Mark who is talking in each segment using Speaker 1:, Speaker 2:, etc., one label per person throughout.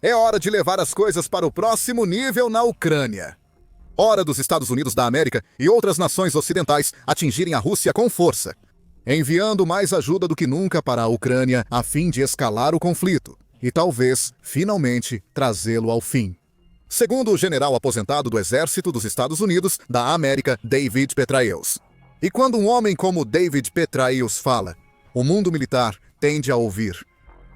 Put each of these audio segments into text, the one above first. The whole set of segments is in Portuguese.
Speaker 1: É hora de levar as coisas para o próximo nível na Ucrânia. Hora dos Estados Unidos da América e outras nações ocidentais atingirem a Rússia com força, enviando mais ajuda do que nunca para a Ucrânia a fim de escalar o conflito e talvez, finalmente, trazê-lo ao fim. Segundo o general aposentado do Exército dos Estados Unidos da América, David Petraeus. E quando um homem como David Petraeus fala, o mundo militar tende a ouvir.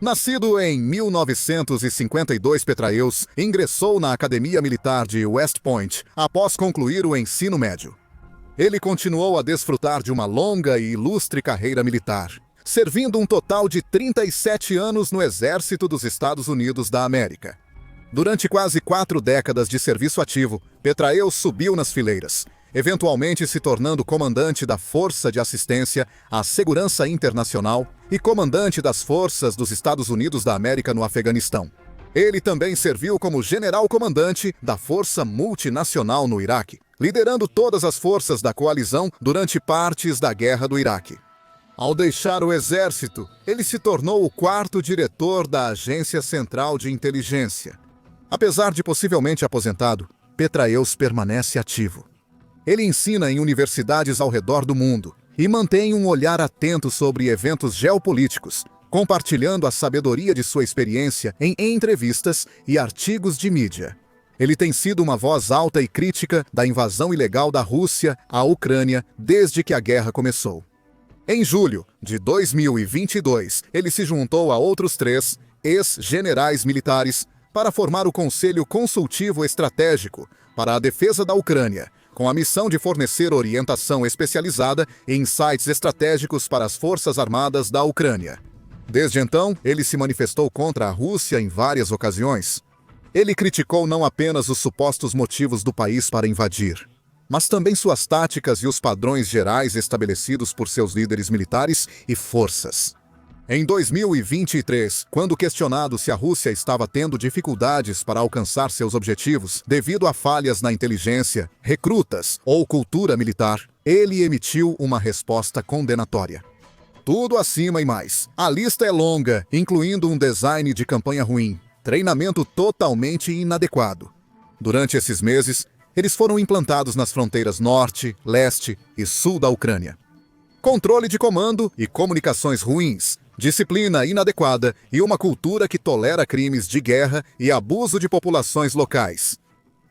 Speaker 1: Nascido em 1952, Petraeus ingressou na Academia Militar de West Point após concluir o ensino médio. Ele continuou a desfrutar de uma longa e ilustre carreira militar, servindo um total de 37 anos no Exército dos Estados Unidos da América. Durante quase 4 décadas de serviço ativo, Petraeus subiu nas fileiras, eventualmente se tornando comandante da Força de Assistência à Segurança Internacional e comandante das Forças dos Estados Unidos da América no Afeganistão. Ele também serviu como general-comandante da Força Multinacional no Iraque, liderando todas as forças da coalizão durante partes da Guerra do Iraque. Ao deixar o exército, ele se tornou o 4º diretor da Agência Central de Inteligência. Apesar de possivelmente aposentado, Petraeus permanece ativo. Ele ensina em universidades ao redor do mundo e mantém um olhar atento sobre eventos geopolíticos, compartilhando a sabedoria de sua experiência em entrevistas e artigos de mídia. Ele tem sido uma voz alta e crítica da invasão ilegal da Rússia à Ucrânia desde que a guerra começou. Em julho de 2022, ele se juntou a outros 3 ex-generais militares para formar o Conselho Consultivo Estratégico para a Defesa da Ucrânia, com a missão de fornecer orientação especializada e insights estratégicos para as Forças Armadas da Ucrânia. Desde então, ele se manifestou contra a Rússia em várias ocasiões. Ele criticou não apenas os supostos motivos do país para invadir, mas também suas táticas e os padrões gerais estabelecidos por seus líderes militares e forças. Em 2023, quando questionado se a Rússia estava tendo dificuldades para alcançar seus objetivos devido a falhas na inteligência, recrutas ou cultura militar, ele emitiu uma resposta condenatória. Tudo acima e mais. A lista é longa, incluindo um design de campanha ruim, treinamento totalmente inadequado. Durante esses meses, eles foram implantados nas fronteiras norte, leste e sul da Ucrânia. Controle de comando e comunicações ruins, disciplina inadequada e uma cultura que tolera crimes de guerra e abuso de populações locais.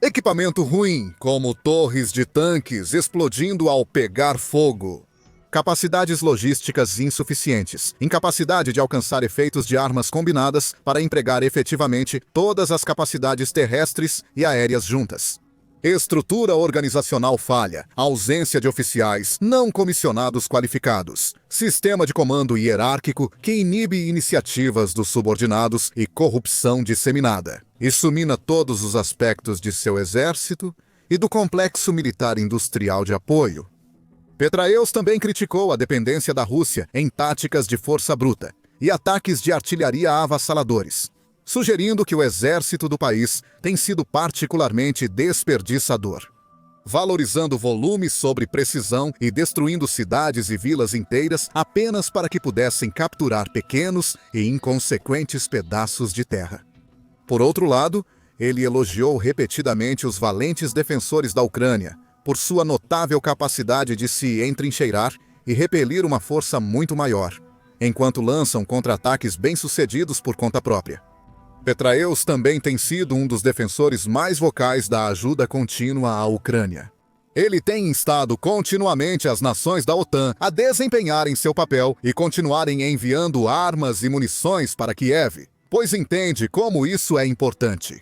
Speaker 1: Equipamento ruim, como torres de tanques explodindo ao pegar fogo. Capacidades logísticas insuficientes, incapacidade de alcançar efeitos de armas combinadas para empregar efetivamente todas as capacidades terrestres e aéreas juntas. Estrutura organizacional falha, ausência de oficiais não comissionados qualificados, sistema de comando hierárquico que inibe iniciativas dos subordinados e corrupção disseminada. Isso mina todos os aspectos de seu exército e do complexo militar industrial de apoio. Petraeus também criticou a dependência da Rússia em táticas de força bruta e ataques de artilharia avassaladores, sugerindo que o exército do país tem sido particularmente desperdiçador, valorizando volume sobre precisão e destruindo cidades e vilas inteiras apenas para que pudessem capturar pequenos e inconsequentes pedaços de terra. Por outro lado, ele elogiou repetidamente os valentes defensores da Ucrânia por sua notável capacidade de se entrincheirar e repelir uma força muito maior, enquanto lançam contra-ataques bem-sucedidos por conta própria. Petraeus também tem sido um dos defensores mais vocais da ajuda contínua à Ucrânia. Ele tem instado continuamente as nações da OTAN a desempenharem seu papel e continuarem enviando armas e munições para Kiev, pois entende como isso é importante.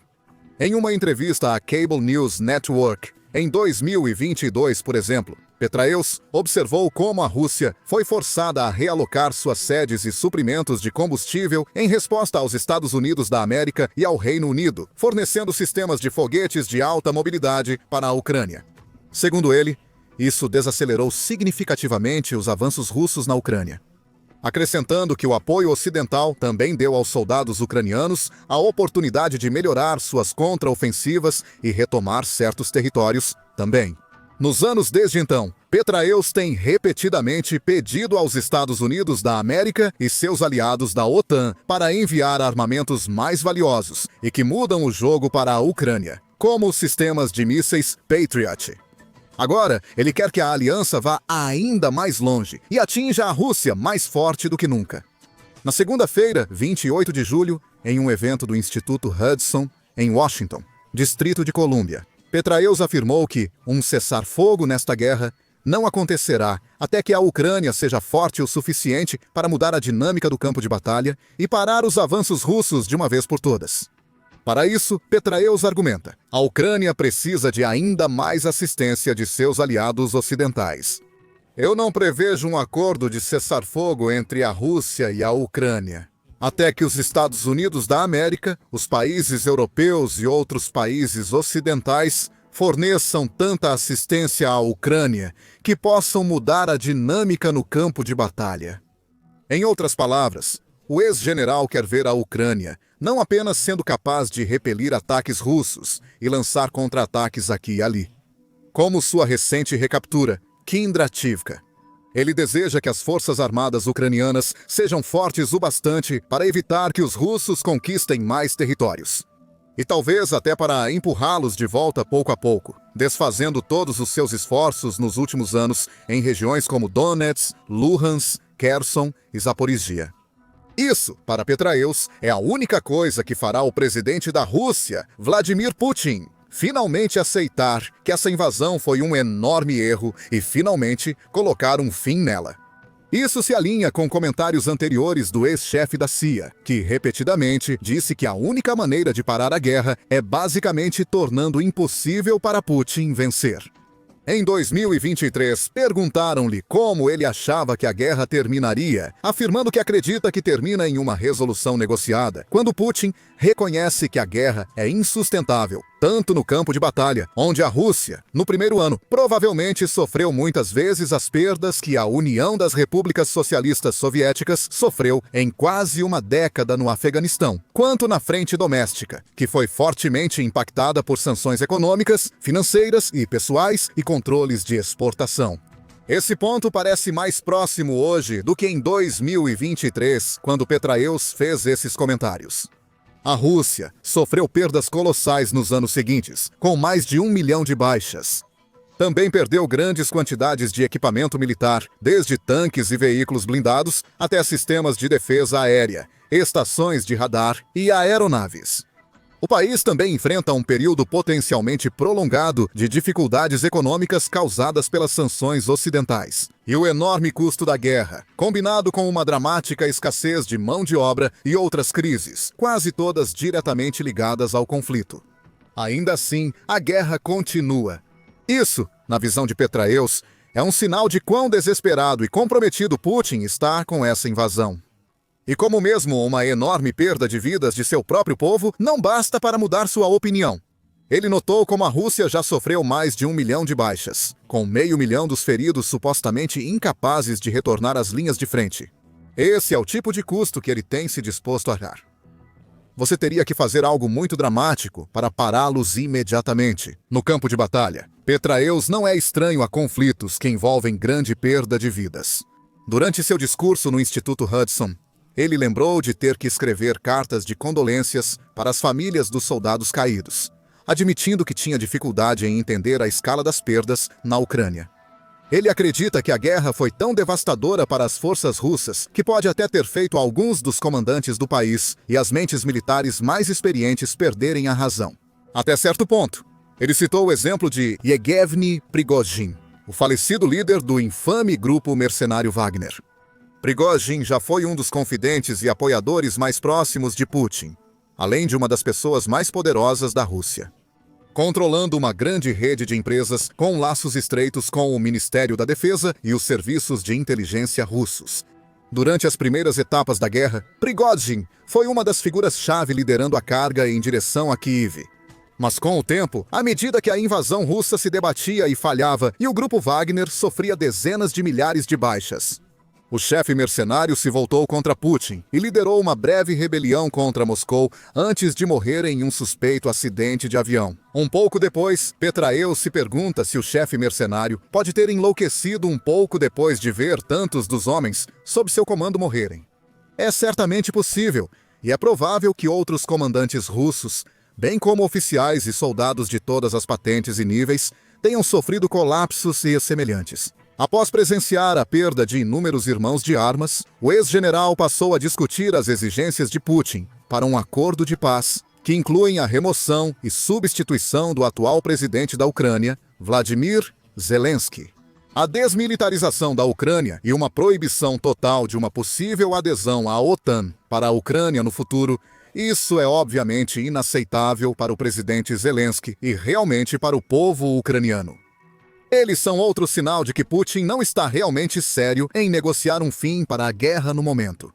Speaker 1: Em uma entrevista à Cable News Network, em 2022, por exemplo, Petraeus observou como a Rússia foi forçada a realocar suas sedes e suprimentos de combustível em resposta aos Estados Unidos da América e ao Reino Unido, fornecendo sistemas de foguetes de alta mobilidade para a Ucrânia. Segundo ele, isso desacelerou significativamente os avanços russos na Ucrânia, acrescentando que o apoio ocidental também deu aos soldados ucranianos a oportunidade de melhorar suas contra-ofensivas e retomar certos territórios também. Nos anos desde então, Petraeus tem repetidamente pedido aos Estados Unidos da América e seus aliados da OTAN para enviar armamentos mais valiosos e que mudam o jogo para a Ucrânia, como os sistemas de mísseis Patriot. Agora, ele quer que a aliança vá ainda mais longe e atinja a Rússia mais forte do que nunca. Na segunda-feira, 28 de julho, em um evento do Instituto Hudson, em Washington, Distrito de Colômbia, Petraeus afirmou que um cessar-fogo nesta guerra não acontecerá até que a Ucrânia seja forte o suficiente para mudar a dinâmica do campo de batalha e parar os avanços russos de uma vez por todas. Para isso, Petraeus argumenta: a Ucrânia precisa de ainda mais assistência de seus aliados ocidentais. Eu não prevejo um acordo de cessar-fogo entre a Rússia e a Ucrânia, até que os Estados Unidos da América, os países europeus e outros países ocidentais forneçam tanta assistência à Ucrânia que possam mudar a dinâmica no campo de batalha. Em outras palavras, o ex-general quer ver a Ucrânia não apenas sendo capaz de repelir ataques russos e lançar contra-ataques aqui e ali, como sua recente recaptura, Kindrativka. Ele deseja que as forças armadas ucranianas sejam fortes o bastante para evitar que os russos conquistem mais territórios. E talvez até para empurrá-los de volta pouco a pouco, desfazendo todos os seus esforços nos últimos anos em regiões como Donetsk, Luhansk, Kherson e Zaporizhia. Isso, para Petraeus, é a única coisa que fará o presidente da Rússia, Vladimir Putin, finalmente aceitar que essa invasão foi um enorme erro e finalmente colocar um fim nela. Isso se alinha com comentários anteriores do ex-chefe da CIA, que repetidamente disse que a única maneira de parar a guerra é basicamente tornando impossível para Putin vencer. Em 2023, perguntaram-lhe como ele achava que a guerra terminaria, afirmando que acredita que termina em uma resolução negociada, quando Putin reconhece que a guerra é insustentável, tanto no campo de batalha, onde a Rússia, no primeiro ano, provavelmente sofreu muitas vezes as perdas que a União das Repúblicas Socialistas Soviéticas sofreu em quase uma década no Afeganistão, quanto na frente doméstica, que foi fortemente impactada por sanções econômicas, financeiras e pessoais e controles de exportação. Esse ponto parece mais próximo hoje do que em 2023, quando Petraeus fez esses comentários. A Rússia sofreu perdas colossais nos anos seguintes, com mais de 1 milhão de baixas. Também perdeu grandes quantidades de equipamento militar, desde tanques e veículos blindados até sistemas de defesa aérea, estações de radar e aeronaves. O país também enfrenta um período potencialmente prolongado de dificuldades econômicas causadas pelas sanções ocidentais. E o enorme custo da guerra, combinado com uma dramática escassez de mão de obra e outras crises, quase todas diretamente ligadas ao conflito. Ainda assim, a guerra continua. Isso, na visão de Petraeus, é um sinal de quão desesperado e comprometido Putin está com essa invasão. E como mesmo uma enorme perda de vidas de seu próprio povo não basta para mudar sua opinião. Ele notou como a Rússia já sofreu mais de 1 milhão de baixas, com 500 mil dos feridos supostamente incapazes de retornar às linhas de frente. Esse é o tipo de custo que ele tem se disposto a arcar. Você teria que fazer algo muito dramático para pará-los imediatamente. No campo de batalha, Petraeus não é estranho a conflitos que envolvem grande perda de vidas. Durante seu discurso no Instituto Hudson, ele lembrou de ter que escrever cartas de condolências para as famílias dos soldados caídos, admitindo que tinha dificuldade em entender a escala das perdas na Ucrânia. Ele acredita que a guerra foi tão devastadora para as forças russas que pode até ter feito alguns dos comandantes do país e as mentes militares mais experientes perderem a razão. Até certo ponto, ele citou o exemplo de Yevgeny Prigozhin, o falecido líder do infame grupo mercenário Wagner. Prigozhin já foi um dos confidentes e apoiadores mais próximos de Putin, além de uma das pessoas mais poderosas da Rússia, controlando uma grande rede de empresas com laços estreitos com o Ministério da Defesa e os serviços de inteligência russos. Durante as primeiras etapas da guerra, Prigozhin foi uma das figuras-chave liderando a carga em direção a Kiev. Mas com o tempo, à medida que a invasão russa se debatia e falhava e o grupo Wagner sofria dezenas de milhares de baixas, O chefe mercenário se voltou contra Putin e liderou uma breve rebelião contra Moscou antes de morrer em um suspeito acidente de avião. Um pouco depois, Petraeus se pergunta se o chefe mercenário pode ter enlouquecido um pouco depois de ver tantos dos homens sob seu comando morrerem. É certamente possível, e é provável que outros comandantes russos, bem como oficiais e soldados de todas as patentes e níveis, tenham sofrido colapsos e semelhantes. Após presenciar a perda de inúmeros irmãos de armas, o ex-general passou a discutir as exigências de Putin para um acordo de paz, que incluem a remoção e substituição do atual presidente da Ucrânia, Vladimir Zelensky. A desmilitarização da Ucrânia e uma proibição total de uma possível adesão à OTAN para a Ucrânia no futuro, isso é obviamente inaceitável para o presidente Zelensky e realmente para o povo ucraniano. Eles são outro sinal de que Putin não está realmente sério em negociar um fim para a guerra no momento.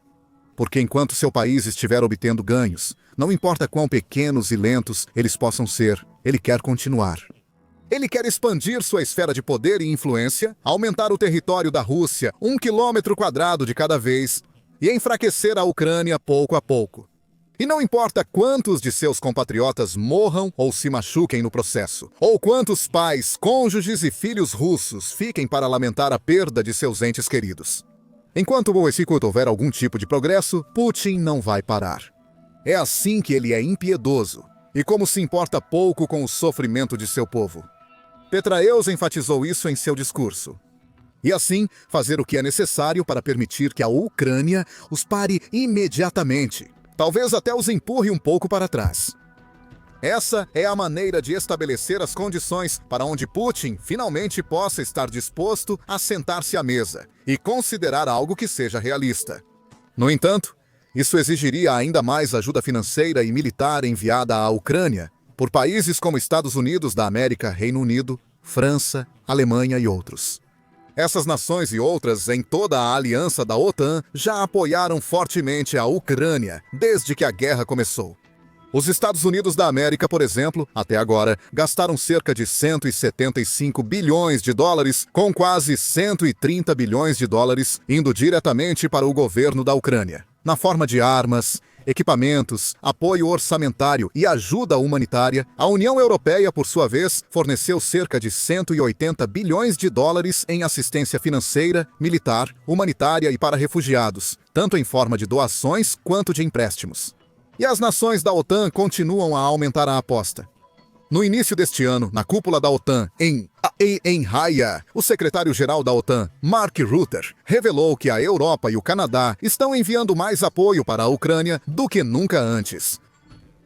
Speaker 1: Porque enquanto seu país estiver obtendo ganhos, não importa quão pequenos e lentos eles possam ser, ele quer continuar. Ele quer expandir sua esfera de poder e influência, aumentar o território da Rússia 1 quilômetro quadrado de cada vez e enfraquecer a Ucrânia pouco a pouco. E não importa quantos de seus compatriotas morram ou se machuquem no processo, ou quantos pais, cônjuges e filhos russos fiquem para lamentar a perda de seus entes queridos. Enquanto o Boecikut houver algum tipo de progresso, Putin não vai parar. É assim que ele é impiedoso, e como se importa pouco com o sofrimento de seu povo. Petraeus enfatizou isso em seu discurso. E assim, fazer o que é necessário para permitir que a Ucrânia os pare imediatamente. Talvez até os empurre um pouco para trás. Essa é a maneira de estabelecer as condições para onde Putin finalmente possa estar disposto a sentar-se à mesa e considerar algo que seja realista. No entanto, isso exigiria ainda mais ajuda financeira e militar enviada à Ucrânia por países como Estados Unidos da América, Reino Unido, França, Alemanha e outros. Essas nações e outras em toda a aliança da OTAN já apoiaram fortemente a Ucrânia desde que a guerra começou. Os Estados Unidos da América, por exemplo, até agora, gastaram cerca de 175 bilhões de dólares, com quase 130 bilhões de dólares indo diretamente para o governo da Ucrânia, na forma de armas, equipamentos, apoio orçamentário e ajuda humanitária. A União Europeia, por sua vez, forneceu cerca de 180 bilhões de dólares em assistência financeira, militar, humanitária e para refugiados, tanto em forma de doações quanto de empréstimos. E as nações da OTAN continuam a aumentar a aposta. No início deste ano, na cúpula da OTAN, em Haia, o secretário-geral da OTAN, Mark Rutte, revelou que a Europa e o Canadá estão enviando mais apoio para a Ucrânia do que nunca antes.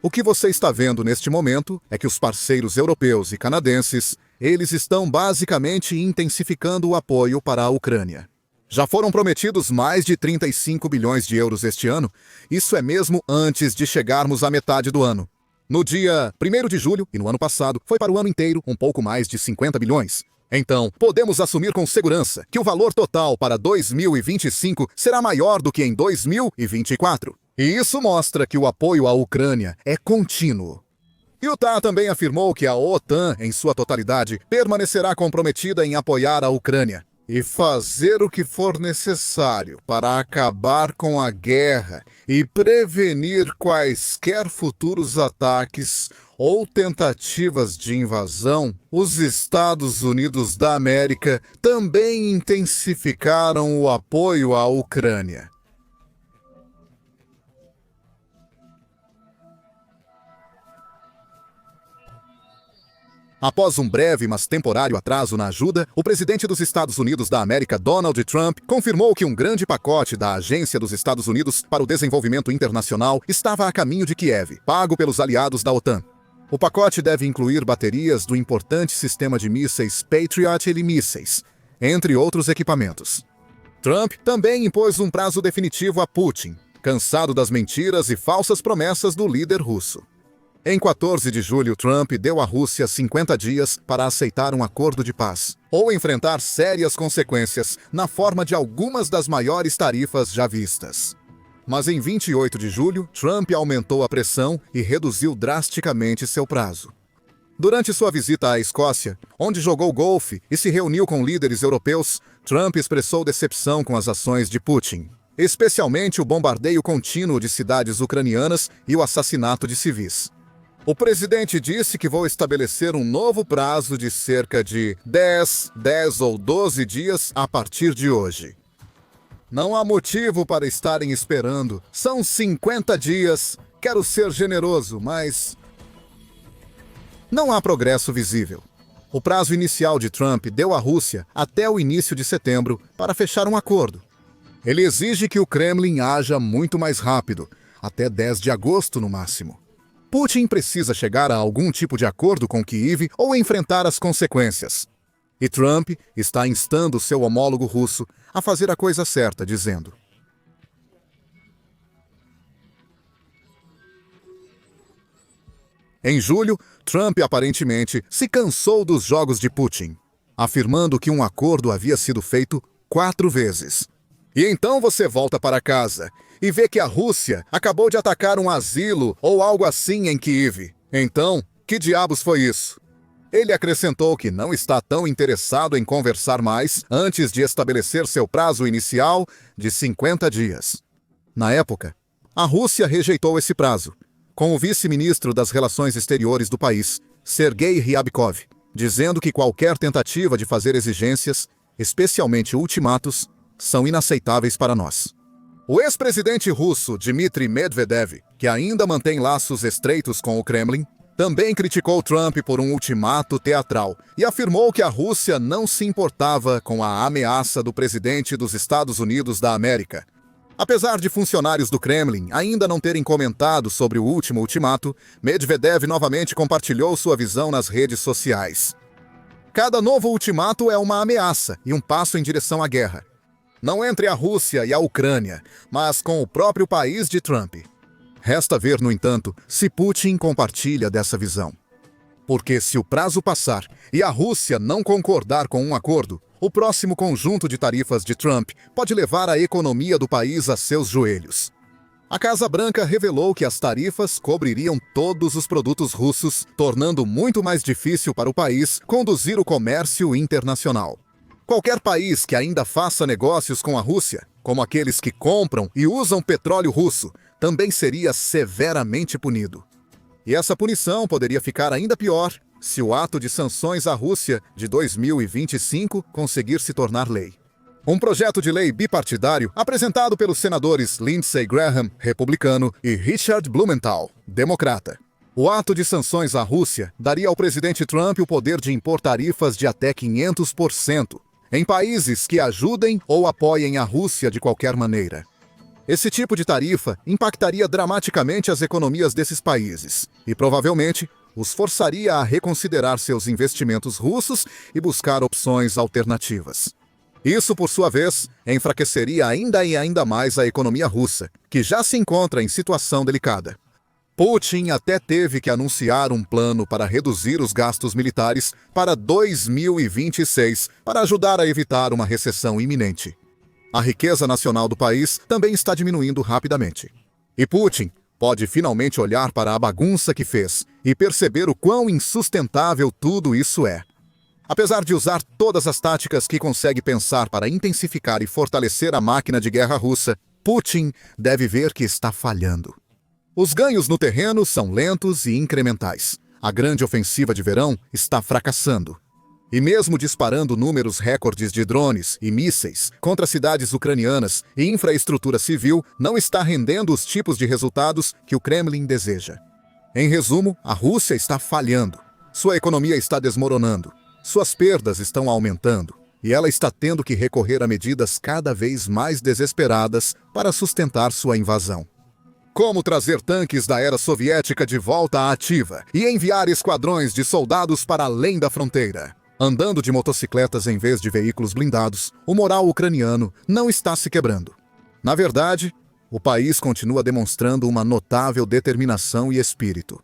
Speaker 1: O que você está vendo neste momento é que os parceiros europeus e canadenses, eles estão basicamente intensificando o apoio para a Ucrânia. Já foram prometidos mais de 35 bilhões de euros este ano, isso é mesmo antes de chegarmos à metade do ano. No dia 1º de julho, e no ano passado, foi para o ano inteiro um pouco mais de 50 bilhões. Então, podemos assumir com segurança que o valor total para 2025 será maior do que em 2024. E isso mostra que o apoio à Ucrânia é contínuo. Utah também afirmou que a OTAN, em sua totalidade, permanecerá comprometida em apoiar a Ucrânia e fazer o que for necessário para acabar com a guerra e prevenir quaisquer futuros ataques ou tentativas de invasão. Os Estados Unidos da América também intensificaram o apoio à Ucrânia. Após um breve, mas temporário atraso na ajuda, o presidente dos Estados Unidos da América, Donald Trump, confirmou que um grande pacote da Agência dos Estados Unidos para o Desenvolvimento Internacional estava a caminho de Kiev, pago pelos aliados da OTAN. O pacote deve incluir baterias do importante sistema de mísseis Patriot e mísseis, entre outros equipamentos. Trump também impôs um prazo definitivo a Putin, cansado das mentiras e falsas promessas do líder russo. Em 14 de julho, Trump deu à Rússia 50 dias para aceitar um acordo de paz, ou enfrentar sérias consequências na forma de algumas das maiores tarifas já vistas. Mas em 28 de julho, Trump aumentou a pressão e reduziu drasticamente seu prazo. Durante sua visita à Escócia, onde jogou golfe e se reuniu com líderes europeus, Trump expressou decepção com as ações de Putin, especialmente o bombardeio contínuo de cidades ucranianas e o assassinato de civis. O presidente disse que vai estabelecer um novo prazo de cerca de 10 ou 12 dias a partir de hoje. Não há motivo para estarem esperando. São 50 dias. Quero ser generoso, mas não há progresso visível. O prazo inicial de Trump deu à Rússia até o início de setembro para fechar um acordo. Ele exige que o Kremlin haja muito mais rápido, até 10 de agosto no máximo. Putin precisa chegar a algum tipo de acordo com Kiev ou enfrentar as consequências. E Trump está instando seu homólogo russo a fazer a coisa certa, dizendo: Em julho, Trump aparentemente se cansou dos jogos de Putin, afirmando que um acordo havia sido feito 4 vezes. E então você volta para casa e vê que a Rússia acabou de atacar um asilo ou algo assim em Kiev. Então, que diabos foi isso? Ele acrescentou que não está tão interessado em conversar mais antes de estabelecer seu prazo inicial de 50 dias. Na época, a Rússia rejeitou esse prazo, com o vice-ministro das Relações Exteriores do país, Sergei Ryabkov, dizendo que qualquer tentativa de fazer exigências, especialmente ultimatos, são inaceitáveis para nós. O ex-presidente russo Dmitry Medvedev, que ainda mantém laços estreitos com o Kremlin, também criticou Trump por um ultimato teatral e afirmou que a Rússia não se importava com a ameaça do presidente dos Estados Unidos da América. Apesar de funcionários do Kremlin ainda não terem comentado sobre o último ultimato, Medvedev novamente compartilhou sua visão nas redes sociais. Cada novo ultimato é uma ameaça e um passo em direção à guerra. Não entre a Rússia e a Ucrânia, mas com o próprio país de Trump. Resta ver, no entanto, se Putin compartilha dessa visão. Porque se o prazo passar e a Rússia não concordar com um acordo, o próximo conjunto de tarifas de Trump pode levar a economia do país a seus joelhos. A Casa Branca revelou que as tarifas cobririam todos os produtos russos, tornando muito mais difícil para o país conduzir o comércio internacional. Qualquer país que ainda faça negócios com a Rússia, como aqueles que compram e usam petróleo russo, também seria severamente punido. E essa punição poderia ficar ainda pior se o ato de sanções à Rússia de 2025 conseguir se tornar lei. Um projeto de lei bipartidário apresentado pelos senadores Lindsey Graham, republicano, e Richard Blumenthal, democrata. O ato de sanções à Rússia daria ao presidente Trump o poder de impor tarifas de até 500% em países que ajudem ou apoiem a Rússia de qualquer maneira. Esse tipo de tarifa impactaria dramaticamente as economias desses países e, provavelmente, os forçaria a reconsiderar seus investimentos russos e buscar opções alternativas. Isso, por sua vez, enfraqueceria ainda mais a economia russa, que já se encontra em situação delicada. Putin até teve que anunciar um plano para reduzir os gastos militares para 2026 para ajudar a evitar uma recessão iminente. A riqueza nacional do país também está diminuindo rapidamente. E Putin pode finalmente olhar para a bagunça que fez e perceber o quão insustentável tudo isso é. Apesar de usar todas as táticas que consegue pensar para intensificar e fortalecer a máquina de guerra russa, Putin deve ver que está falhando. Os ganhos no terreno são lentos e incrementais. A grande ofensiva de verão está fracassando. E mesmo disparando números recordes de drones e mísseis contra cidades ucranianas e infraestrutura civil, não está rendendo os tipos de resultados que o Kremlin deseja. Em resumo, a Rússia está falhando. Sua economia está desmoronando. Suas perdas estão aumentando. E ela está tendo que recorrer a medidas cada vez mais desesperadas para sustentar sua invasão. Como trazer tanques da era soviética de volta à ativa e enviar esquadrões de soldados para além da fronteira. Andando de motocicletas em vez de veículos blindados, o moral ucraniano não está se quebrando. Na verdade, o país continua demonstrando uma notável determinação e espírito.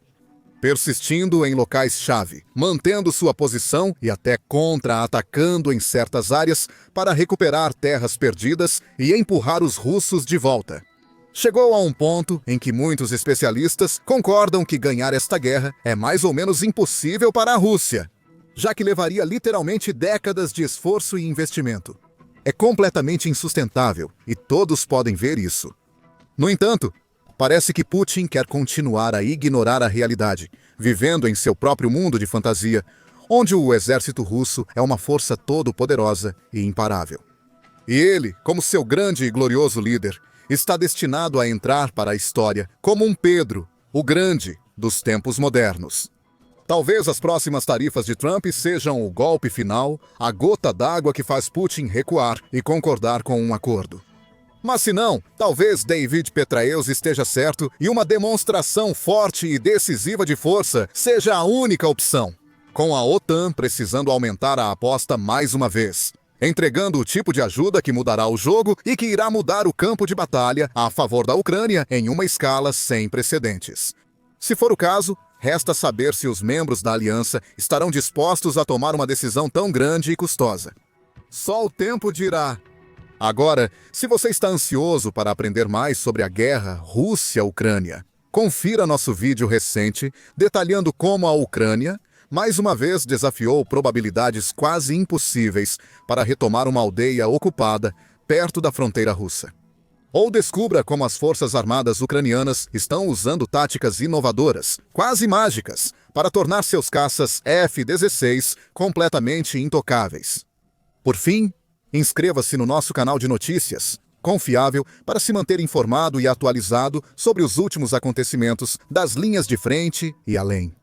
Speaker 1: Persistindo em locais-chave, mantendo sua posição e até contra-atacando em certas áreas para recuperar terras perdidas e empurrar os russos de volta. Chegou a um ponto em que muitos especialistas concordam que ganhar esta guerra é mais ou menos impossível para a Rússia, já que levaria literalmente décadas de esforço e investimento. É completamente insustentável e todos podem ver isso. No entanto, parece que Putin quer continuar a ignorar a realidade, vivendo em seu próprio mundo de fantasia, onde o exército russo é uma força todo-poderosa e imparável. E ele, como seu grande e glorioso líder, está destinado a entrar para a história como um Pedro, o Grande, dos tempos modernos. Talvez as próximas tarifas de Trump sejam o golpe final, a gota d'água que faz Putin recuar e concordar com um acordo. Mas se não, talvez David Petraeus esteja certo e uma demonstração forte e decisiva de força seja a única opção, com a OTAN precisando aumentar a aposta mais uma vez, entregando o tipo de ajuda que mudará o jogo e que irá mudar o campo de batalha a favor da Ucrânia em uma escala sem precedentes. Se for o caso, resta saber se os membros da aliança estarão dispostos a tomar uma decisão tão grande e custosa. Só o tempo dirá. Agora, se você está ansioso para aprender mais sobre a guerra Rússia-Ucrânia, confira nosso vídeo recente detalhando como a Ucrânia mais uma vez desafiou probabilidades quase impossíveis para retomar uma aldeia ocupada perto da fronteira russa. Ou descubra como as forças armadas ucranianas estão usando táticas inovadoras, quase mágicas, para tornar seus caças F-16 completamente intocáveis. Por fim, inscreva-se no nosso canal de notícias, confiável para se manter informado e atualizado sobre os últimos acontecimentos das linhas de frente e além.